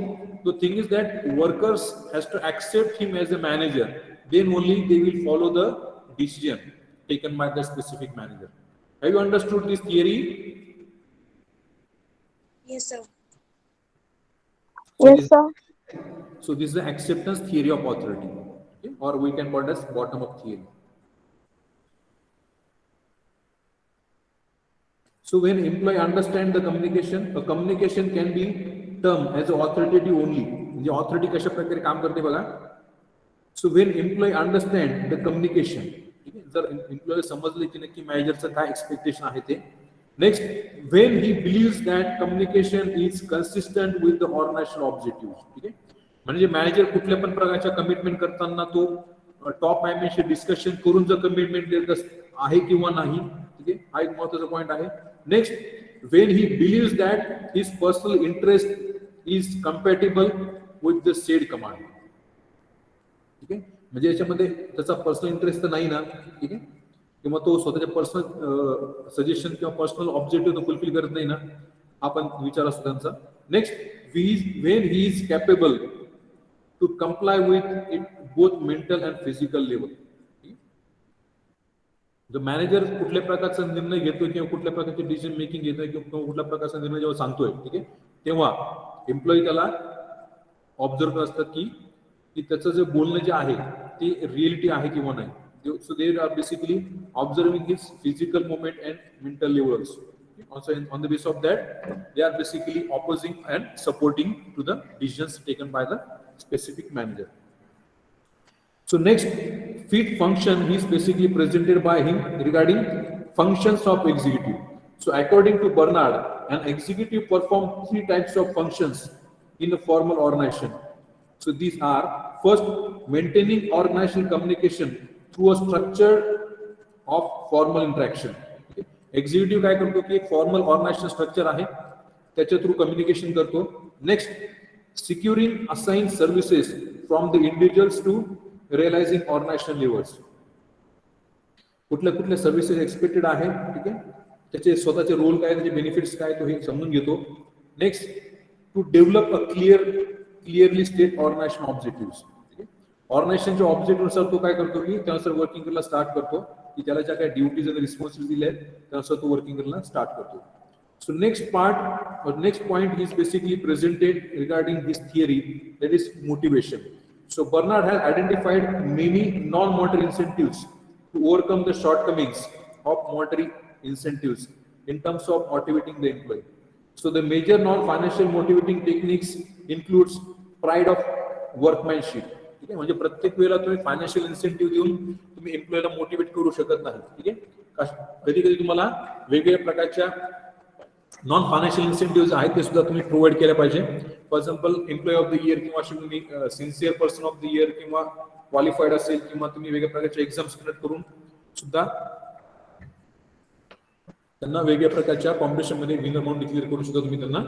the thing is that workers has to accept him as a manager, then only they will follow the decision taken by the specific manager. Have you understood this theory? Yes, sir. Yes, sir. So this is the acceptance theory of authority, okay? Or we can call it as bottom up theory. So when employee understand the communication, a communication can be termed as authoritative only. म्हणजे authority कशा प्रकारे काम करते बघा. So when employee understand the communication, जर employee समजले की नक्की मॅनेजरचं काय एक्सपेक्टेशन आहे ते. Next, when he believes that communication is consistent with the organisational objective. ठीक आहे, म्हणजे मॅनेजर कुठल्या पण प्रकारच्या कमिटमेंट करताना तो टॉप मॅनेजमेंटशी डिस्कशन करून जर कमिटमेंट देत आहे किंवा नाही. ठीक आहे, हा एक महत्त्वाचा पॉईंट आहे. Next, when he believes that his personal interest is compatible with the said command. ठीक आहे, म्हणजे याच्यामध्ये त्याचा पर्सनल इंटरेस्ट तर नाही ना. ठीक आहे, किंवा तो स्वतःच्या पर्सनल सजेशन किंवा पर्सनल ऑब्जेक्टिव्ह फुलफिल करत नाही ना, हा पण विचार असतो त्यांचा. Next, when he is capable to comply with it both mental and physical level. जर मॅनेजर कुठल्या प्रकारचा निर्णय घेतोय किंवा कुठल्या प्रकारचे डिसिजन मेकिंग घेतोय किंवा कुठल्या प्रकारचा निर्णय जेव्हा सांगतोय, ठीक आहे, तेव्हा एम्प्लॉई त्याला ऑब्झर्व करत असतात की त्याचं जे बोलणं जे आहे ते रिअलिटी आहे किंवा नाही. So they are basically observing his physical movement and mental levels. Also, on the basis of that, they are basically opposing and supporting to the decisions taken by the specific manager. So next, fit function is basically presented by him regarding functions of executive. So according to Bernard, an executive performs 3 types of functions in a formal organization. So these are, first, maintaining organizational communication through a structure of formal interaction. Executive काय करतो की एक formal organisation structure आहे त्याच्या through communication करतो. Next, securing assign services from the individuals to realising organisational levels. कुठल्या कुठल्या services expected आहे, ठीक आहे, त्याचे स्वतःचे रोल काय, त्याचे बेनिफिट्स काय, तो हे समजून घेतो. Next, to develop a clearly state organisation objective. ऑर्गनायझेशनच्या ऑब्जेक्टिव्ह नुसार तो काय करतो की त्यानुसार वर्किंग करायला स्टार्ट करतो की त्याला ज्या काही ड्युटीज आणि रिस्पॉन्सिबिलिटी दिल्या आहेत त्यानुसार तो वर्किंग करायला स्टार्ट करतो. So next point is basically presented regarding this theory, that is motivation. So Barnard has identified many non monetary incentives to overcome the shortcomings of monetary incentives in terms of motivating the employee. So the major non-financial motivating techniques includes pride of workmanship. ठीक आहे, म्हणजे प्रत्येक वेळेला तुम्ही financial incentive देऊन तुम्ही एम्प्लॉयला motivate करू शकत नाही. ठीक आहे, कधी कधी तुम्हाला वेगवेगळ्या प्रकारच्या नॉन फायनान्शियल इन्सेंटिव्ह आहेत ते सुद्धा तुम्ही प्रोव्हाइड केल्या पाहिजे. For example, employee of the year किंवा तुम्ही sincere person of the year किंवा क्वालिफाईड असेल किंवा तुम्ही वेगवेगळ्या प्रकारच्या एक्झाम्स कंडक्ट करून सुद्धा त्यांना वेगवेगळ्या प्रकारच्या कॉम्पिटिशन मध्ये विनर म्हणून डिक्लेअर करून सुद्धा तुम्ही त्यांना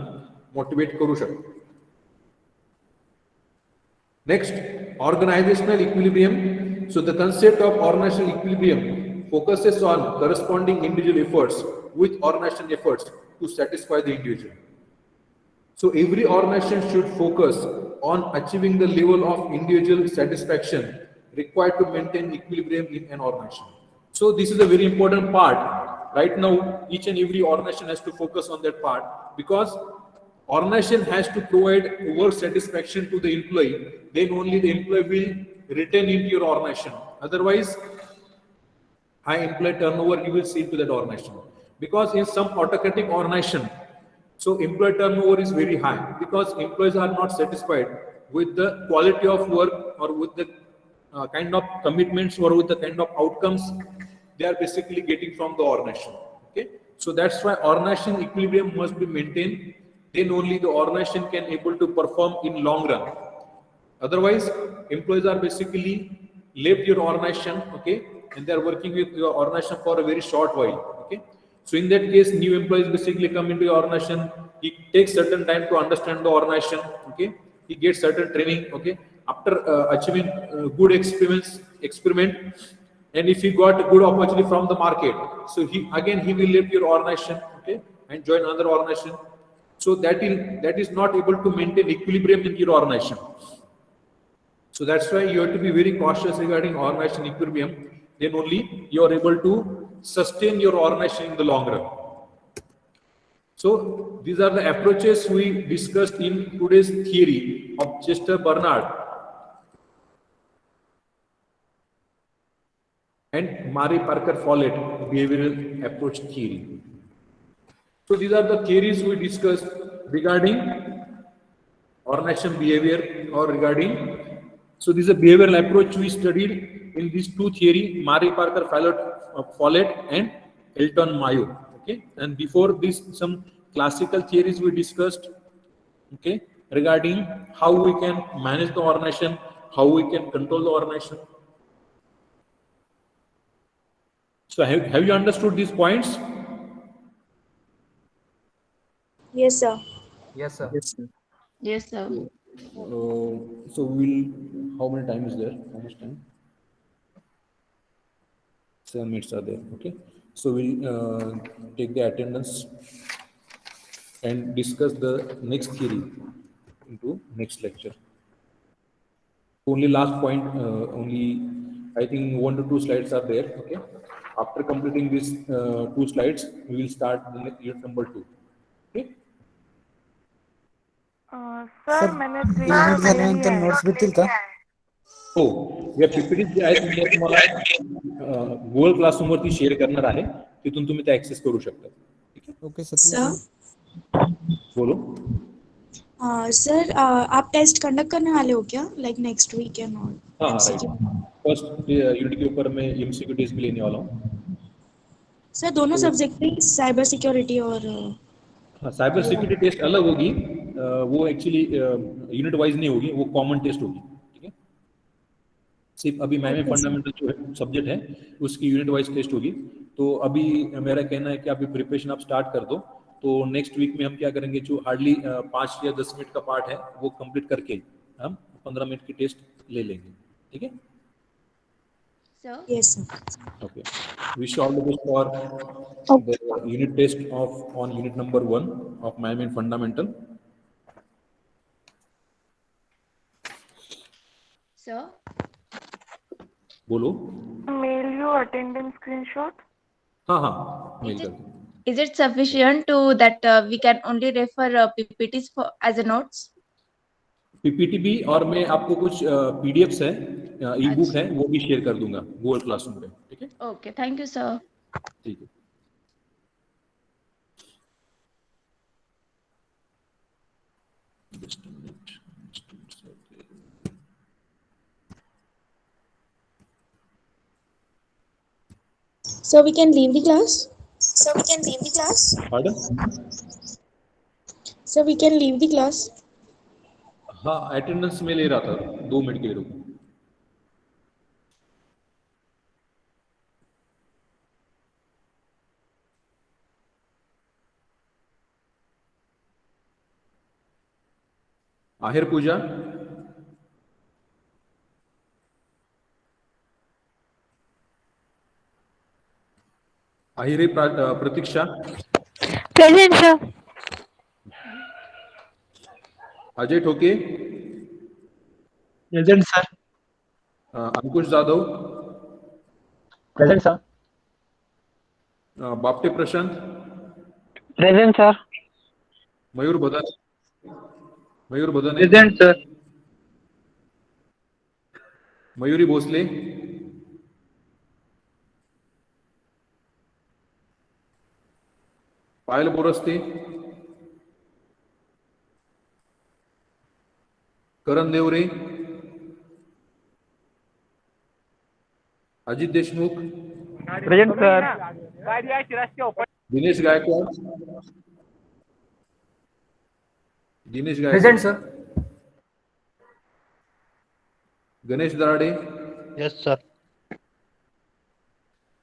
मोटिवेट करू शकता. Next, organizational equilibrium. So the concept of organizational equilibrium focuses on corresponding individual efforts with organizational efforts to satisfy the individual. So every organization should focus on achieving the level of individual satisfaction required to maintain equilibrium in an organization. So this is a very important part. Right now, each and every organization has to focus on that part because organization has to provide work satisfaction to the employee, then only the employee will return into your organization. Otherwise, high employee turnover you will see into that organization. Because in some autocratic organization, so employee turnover is very high because employees are not satisfied with the quality of work or with the kind of commitments or with the kind of outcomes they are basically getting from the organization. Okay, so that's why organization equilibrium must be maintained. Then only the organization can able to perform in long run. Otherwise, employees are basically left your organization, okay, and they are working with your organization for a very short while, okay. So in that case, new employees basically come into your organization. He takes certain time to understand the organization, okay. He gets certain training, okay. After achieving good experiment, and if he got a good opportunity from the market, so he will leave your organization, okay, and join another organization. So that is not able to maintain equilibrium in your organization. So that's why you have to be very cautious regarding organization equilibrium. Then only you are able to sustain your organization in the long run. So these are the approaches we discussed in today's theory of Chester Bernard and Mary Parker Follett behavioral approach theory. So these are the theories we discussed regarding organization behavior or regarding. So this is a behavioral approach we studied in these two theory, Mary Parker Follett and Elton Mayo. Okay, and before this, some classical theories we discussed. Okay, regarding how we can manage the organization, how we can control the organization. So have you understood these points? Yes, sir. Yes, sir. Yes, sir. Yes, sir. So we'll. How many time is there? How much time? 7 minutes are there. Okay. So we'll take the attendance and discuss the next theory into next lecture. Only last point. Only I think 1 to 2 slides are there. Okay. After completing these 2 slides, we will start the unit number 2. Okay. Sir मैंने unit screenshot ले झाल्यानंतर लिया है notes भेटतील का? हो, या PPT जे आहेत मी तुम्हाला गुगल क्लासरूमवरती शेअर करणार आहे. तिथून तुम्ही ते ऍक्सेस करू शकता. ठीक आहे. Okay sir. सर बोलो. सर आप टेस्ट कंडक्ट करने वाले हो क्या, like next weekend all? हाँ राइट. फर्स्ट यूनिट के ऊपर मैं एमसीक्यू टेस्ट भी लेने वाला हूँ. सर दोनों सब्जेक्ट पे, साइबर सिक्योरिटी और हाँ, साइबर सिक्योरिटी टेस्ट अलग होगी. वो एक्चुअली यूनिट वाइज नहीं होगी, वो कॉमन टेस्ट होगी. ठीक है. सिर्फ अभी मैम फंडामेंटल जो सब्जेक्ट है उसकी यूनिट वाइज टेस्ट होगी. तो अभी मेरा कहना है कि अभी प्रिपरेशन आप स्टार्ट कर दो. तो नेक्स्ट वीक में हम क्या करेंगे, जो हार्डली 5 या 10 मिनट का पार्ट है वो कंप्लीट करके हम 15 मिनट की टेस्ट ले लेंगे. ठीक है. Sir. yes sir. Okay. Wish you all the best for the unit test on unit number 1 of management fundamental. Sir. बोलो. Mail you attendance screenshot. हाँ हाँ मेल कर दो. Is it sufficient to that we can only refer PPTs for as a notes? PPT भी, और मैं आपको कुछ पीडीएफ्स है, ई बुक है, वो भी शेयर कर दूंगा गूगल क्लासरूम पे. ठीक है. Okay, thank you, sir. ठीक है. Just a minute. So we can leave the class? Pardon? So we can leave the class? हाँ, अटेंडेंस में ले रहा था. 2 मिनट के लिए रुको. Aher Pooja. Ahire Pratiksha. Present sir. Ajay Thoke. Present sir. Ankush Jadhav. Present sir. Bapte Prashant. Present sir. Mayur Badan. Present sir. Mayuri Bhosale. Payal Boraste. Karan Deore. Ajit Deshmukh. Present, sir. Dinesh Gaikwad. Dinesh Gaikwad. Present, sir. Ganesh Darade. Yes, sir.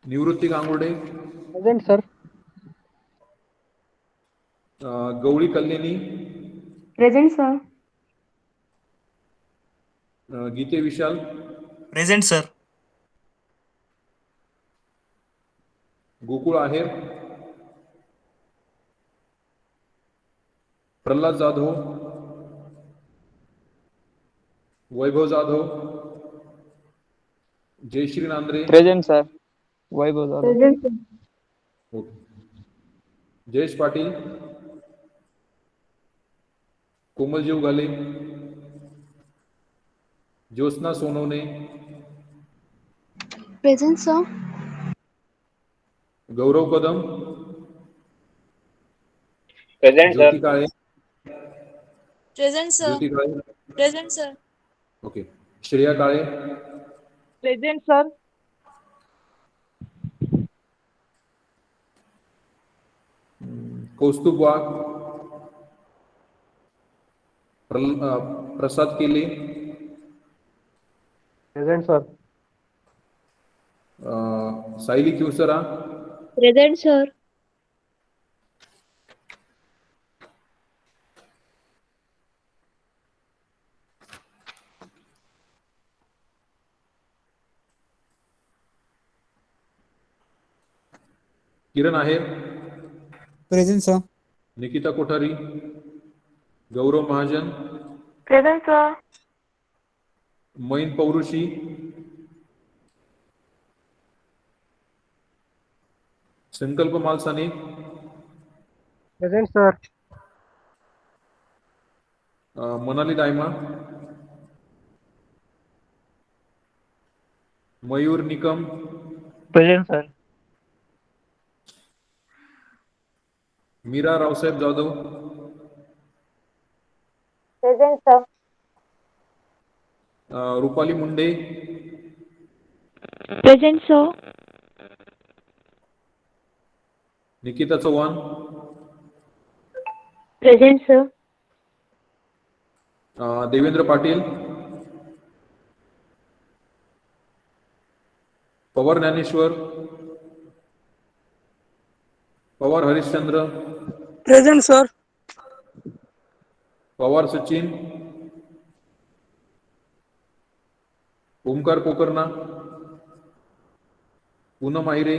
Nivrutti Gangurde. Present, sir. Gawali Kalyani. Present, sir. Gite Vishal. Present, sir. Gokul Aher. Pralhad Jadhav. Vaibhav Jadhav. Jayashree Nandre. Present, sir. Vaibhav Zadav. Present, sir. Okay. Jayesh Patil. Komaljeev Ghale. Jyotsna Sonawane. Present sir. Gaurav Kadam. Present, Jyoti Kale. Present, sir. Jyoti Kale. Present, sir. Okay. Shreya Kale. Present, sir. Kaustubh Wagh. Prasad Kele. Present, sir. Sayali Kivsara. Present, sir. Kiran Aher. Present sir. Nikita Kothari. गौरव Mahajan. Present, sir. मैन Paurushi. Sankalp Malsane. Present, sir. Manali Dayma. Mayur Nikam. Present, sir. Meera Raosaheb Jadhav. Present, sir. Rupali Munde. Present, sir. Nikita Chavan. Present, sir. Devendra Patil. Pawar Dnyaneshwar. Pawar Harishchandra. Present, sir. Pawar Sachin. Omkar Pokarna. Poonam Ahire.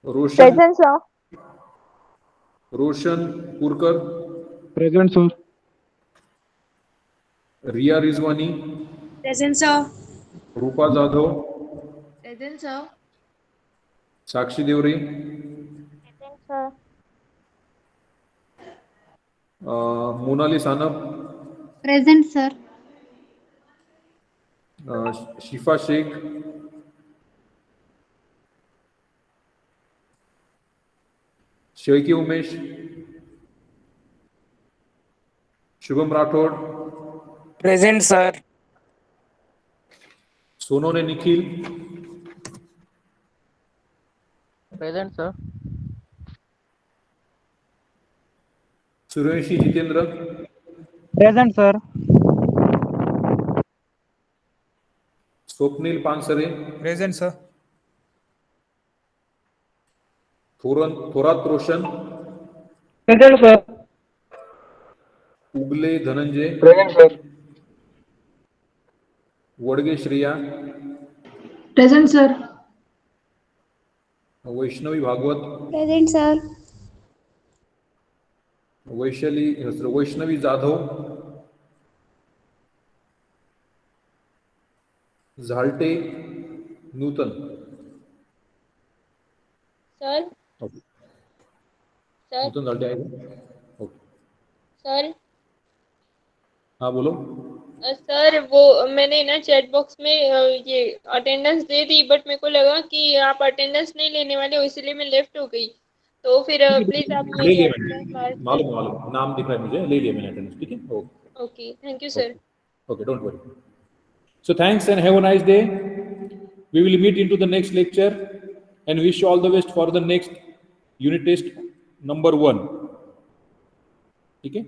Roshan. Present, sir. Roshan Purkar. Present, sir. Riya Rijwani. Present sir. Rupa Jadhav. Present, sir. Sakshi Deore. Present, sir. Monali Sanap. Present sir. Shifa Shaikh. Shelke Umesh. Shubham Rathod. Present, sir. Sonone Nikhil. Present, sir. Suryavanshi Jitendra. Present, sir. Swapnil Pansare. Present sir. Thorat Roshan. Present, sir. Ugale Dhananjay. Present, sir. Wadge Shreya. Present sir. Vaishnavi Bhagwat. Present sir. Vaishnavi Jadhav. Zalte Nutan. Sir okay. Sir Nutan Zalte आहे का? Okay. Sir हाँ बोलो. Sir वो मैंने ना chat box में ये attendance they the, but मेरे को लगा कि आप अटेंडेंस नहीं लेने वाले हो, इसलिए मैं लेफ्ट हो गई. तो फिर प्लीज आप ले मेरी लिया अटेंडेंस मैंने. मार्क. मालूम नाम दिख रहा है मुझे. ले लिया मैंने अटेंडेंस. ठीक है. Okay. Okay, thank you sir. Okay, don't worry. So thanks and have a nice day. We will meet into the next lecture and wish you all the best for the next unit test number 1. Okay.